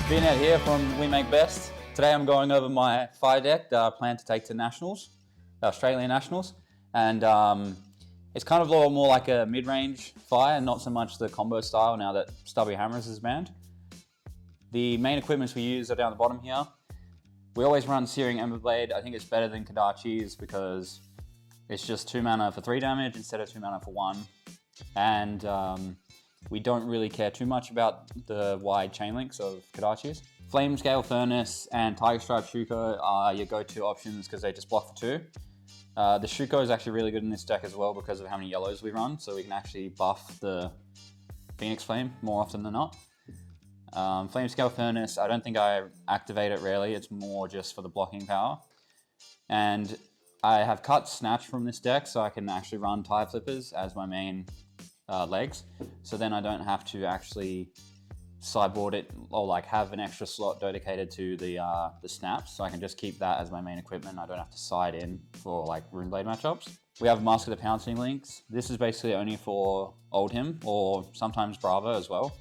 Bnet here from We Make Best. Today I'm going over my Fai Deck that I plan to take to Nationals, the Australian Nationals, and it's kind of a lot more like a mid-range Fai and not so much the combo style now that Stubby hammers is banned. The main equipments we use are down the bottom here. We always run Searing Emberblade. I think it's better than Kadachi's because it's just 2 mana for 3 damage instead of 2 mana for 1. And we don't really care too much about the wide chain links of Kadachi's. Flamescale, Furnace, and Tiger Stripe Shuko are your go-to options because they just block for 2. The Shuko is actually really good in this deck as well because of how many yellows we run, so we can actually buff the Phoenix Flame more often than not. Flamescale Furnace, I don't think I activate it rarely, it's more just for the blocking power. And I have cut Snatch from this deck so I can actually run Tire Flippers as my main legs, so then I don't have to actually sideboard it or like have an extra slot dedicated to the snaps, so I can just keep that as my main equipment. I don't have to side in for like Runeblade matchups. We have Mask of the Pouncing links. This is basically only for Oldhim or sometimes Bravo as well,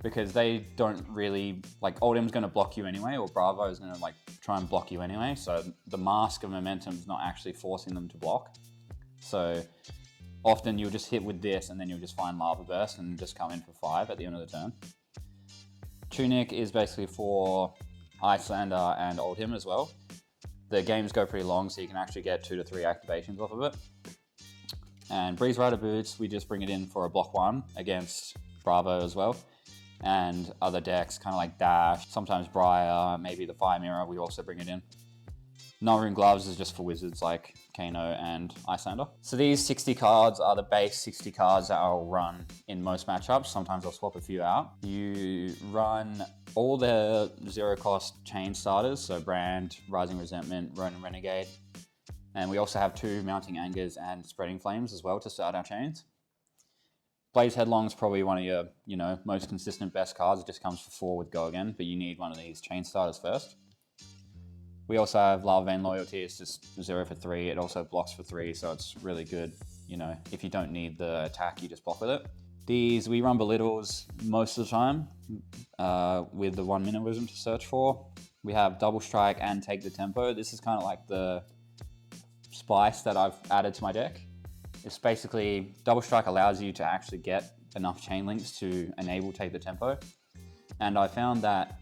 because they don't really, like Oldhim's going to block you anyway, or Bravo is going to like try and block you anyway, so the Mask of Momentum is not actually forcing them to block. So often you'll just hit with this and then you'll just find Lava Burst and just come in for 5 at the end of the turn. Tunic is basically for Icelander and Oldhim as well. The games go pretty long, so you can actually get 2 to 3 activations off of it. And Breeze Rider Boots, we just bring it in for a block 1 against Bravo as well. And other decks, kind of like Dash, sometimes Briar, maybe the Fire Mirror, we also bring it in. Null-Rune Gloves is just for wizards like Kano and Icelander. So these 60 cards are the base 60 cards that I'll run in most matchups. Sometimes I'll swap a few out. You run all the 0-cost chain starters, so Brand, Rising Resentment, Ronin Renegade. And we also have 2 Mounting Angers and Spreading Flames as well to start our chains. Blaze Headlong is probably one of your, most consistent best cards. It just comes for 4 with Go Again, but you need one of these chain starters first. We also have Lava Vein Loyalty. It's just 0 for 3. It also blocks for 3, so it's really good. If you don't need the attack, you just block with it. These, we run Belittles most of the time with the 1 Minute Wisdom to search for. We have Double Strike and Take the Tempo. This is kind of like the spice that I've added to my deck. It's basically, Double Strike allows you to actually get enough chain links to enable Take the Tempo. And I found that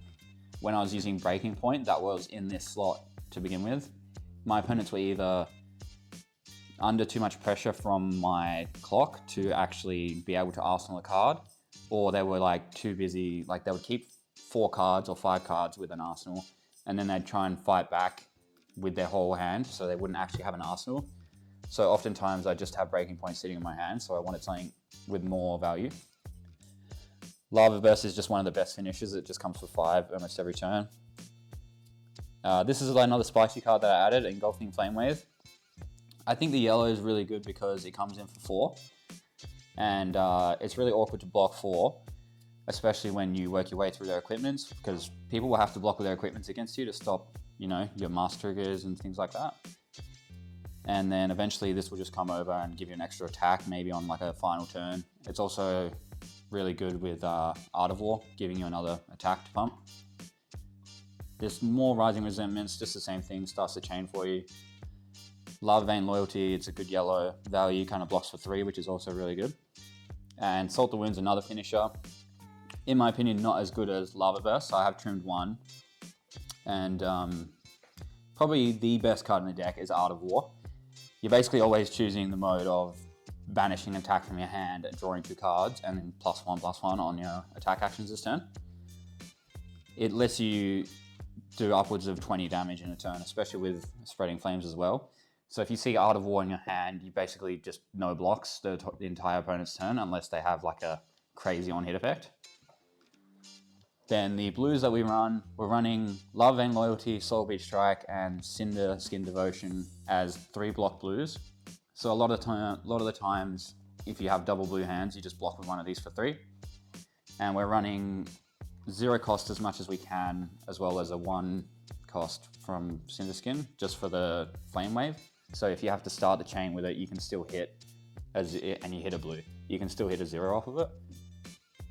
when I was using Breaking Point, that was in this slot to begin with, my opponents were either under too much pressure from my clock to actually be able to arsenal a card, or they were like too busy, like they would keep 4 cards or 5 cards with an arsenal, and then they'd try and fight back with their whole hand, so they wouldn't actually have an arsenal. So oftentimes I just have Breaking Point sitting in my hand, so I wanted something with more value. Lava Burst is just one of the best finishes. It just comes for 5 almost every turn. This is another spicy card that I added, Engulfing Flame Wave. I think the yellow is really good because it comes in for 4. And it's really awkward to block 4, especially when you work your way through their equipments, because people will have to block with their equipments against you to stop, your mask triggers and things like that. And then eventually this will just come over and give you an extra attack, maybe on like a final turn. It's also really good with Art of War, giving you another attack to pump. There's more Rising Resentments, just the same thing, starts the chain for you. Lava Vein Loyalty, it's a good yellow value, kind of blocks for 3, which is also really good. And Salt the Wound's another finisher. In my opinion, not as good as Lava Burst, so I have trimmed 1. And probably the best card in the deck is Art of War. You're basically always choosing the mode of banishing an attack from your hand and drawing 2 cards, and then +1/+1 on your attack actions this turn. It lets you do upwards of 20 damage in a turn, especially with Spreading Flames as well. So if you see Art of War in your hand, you basically just no blocks the entire opponent's turn unless they have like a crazy on-hit effect. Then the blues that we run, we're running Lava Vein Loyalty, Soul Beach Strike, and Cinder Skin Devotion as 3 block blues. So a lot of the times, if you have double blue hands, you just block with one of these for 3. And we're running 0 cost as much as we can, as well as a 1 cost from Cinder Skin, just for the Flame Wave. So if you have to start the chain with it, you can still hit, and you hit a blue, you can still hit a 0 off of it.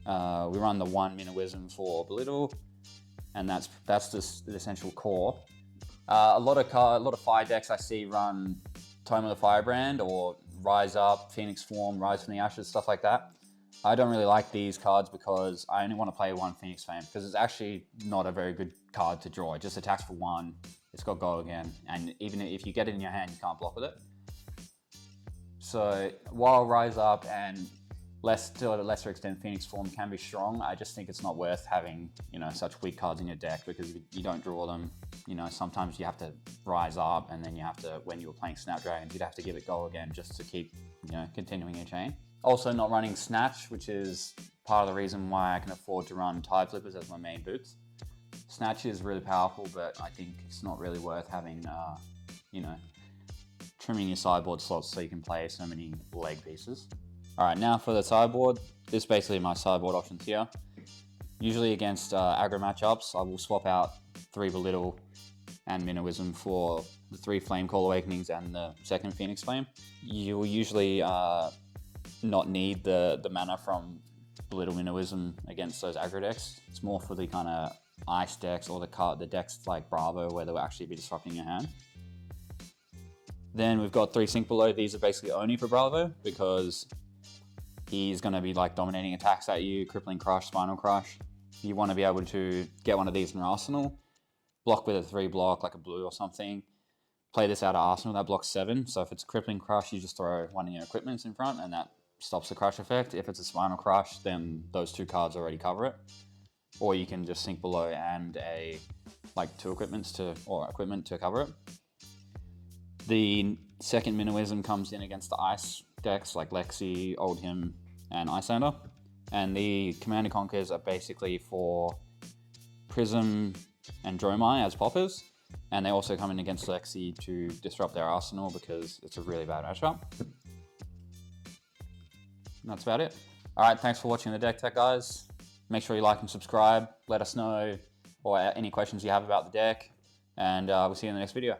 We run the 1 Minnowism for Belittle, and that's just the essential core. A lot of Fai decks I see run Tome of the Firebrand or Rise Up, Phoenix Form, Rise from the Ashes, stuff like that. I don't really like these cards because I only want to play 1 Phoenix Flame, because it's actually not a very good card to draw. It just attacks for 1, it's got go again, and even if you get it in your hand, you can't block with it. So while Rise Up and to a lesser extent Phoenix Form can be strong, I just think it's not worth having, you know, such weak cards in your deck, because you don't draw them. You know, sometimes you have to Rise Up, and then you have to, when you were playing Snapdragons, you'd have to give it go again just to keep, you know, continuing your chain. Also not running Snatch, which is part of the reason why I can afford to run Tide Flippers as my main boots. Snatch is really powerful, but I think it's not really worth having, you know, trimming your sideboard slots so you can play so many leg pieces. Alright, now for the sideboard. This is basically my sideboard options here. Usually against aggro matchups, I will swap out 3 Belittle and Minnowism for the 3 Flamecall Awakenings and the 2nd Phoenix Flame. You will usually not need the mana from Belittle Minnowism against those aggro decks. It's more for the kind of ice decks or the decks like Bravo, where they'll actually be disrupting your hand. Then we've got 3 Sink Below. These are basically only for Bravo, because he's going to be like dominating attacks at you, Crippling Crush, Spinal Crush. You want to be able to get one of these in your arsenal, block with a 3 block like a blue or something. Play this out of arsenal, that blocks 7. So if it's Crippling Crush, you just throw one of your equipments in front and that stops the crush effect. If it's a Spinal Crush, then those 2 cards already cover it. Or you can just Sink Below and like 2 equipment to cover it. The 2nd Minnowism comes in against the ice decks like Lexi, Oldhim, and Icelander. And the Command & Conquers are basically for Prism and Dromai as poppers. And they also come in against Lexi to disrupt their arsenal, because it's a really bad matchup. And that's about it. Alright, thanks for watching the Deck Tech, guys. Make sure you like and subscribe. Let us know or any questions you have about the deck. And we'll see you in the next video.